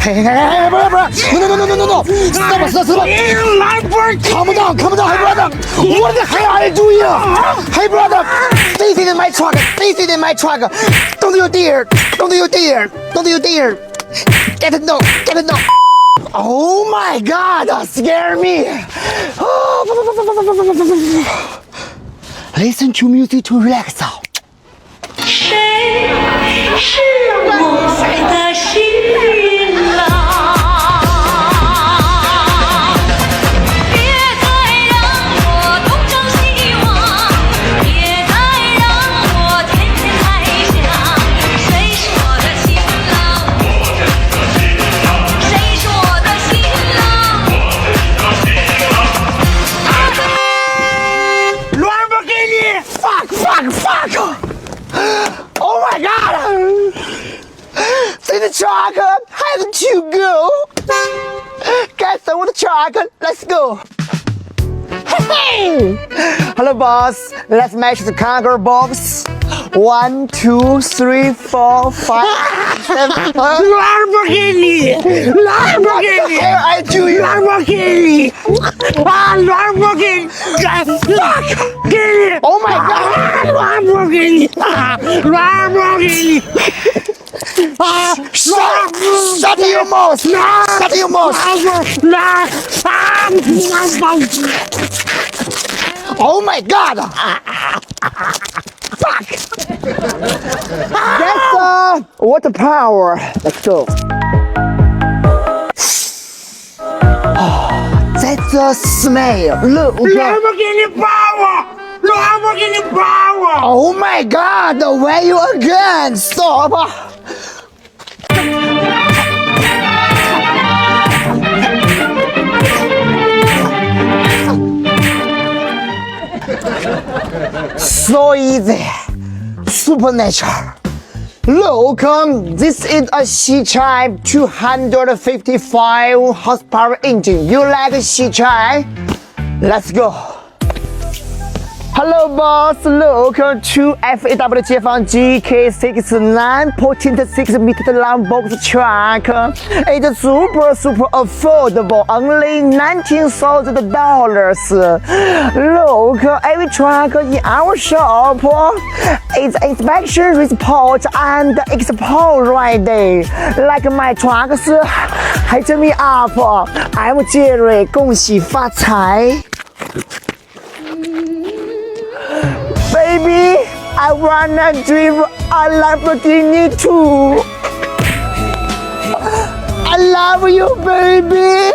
Hey, no. Stop. Calm down, hey, brother. What the hell are you doing? Hey, brother. Stay in my truck. Don't do your dear. Get it no. Oh my God, that scared me. Listen to music to relax out. 谁是我的新郎？别再让我东张西望，别再让我天天猜想，谁是我的新郎？谁是我的新郎？乱不给你 fuck. Oh my God! See the truck has to go. Get some of the truck. Let's go. Hey! Hello, boss. Let's match the cargo box. 1, 2, 3, 4, 5, 7. Lamborghini! What the hell I do you? Lamborghini! Lamborghini! Lamborghini! Oh my God! Lamborghini! Lamborghini! Shut your mouth! Shut your mouth! Oh my God! Fuck! That's water power. Let's go. That's a smell. Look. Lamborghini power! Lamborghini power! Oh my God! Where you again? Stop! So easy. Supernatural. Look, this is a C-Type 255 horsepower engine. You like C-Type? Let's go. Hello, boss. Look, 2 FAW 解放 GK69 potent 6-meter long box truck. It's super affordable. Only $19,000. Look, every truck in our shop is inspection report and export ready. Like my trucks, hit me up. I'm Jerry. 恭喜发财。Baby, I wanna drive a Lamborghini too. I love you, baby.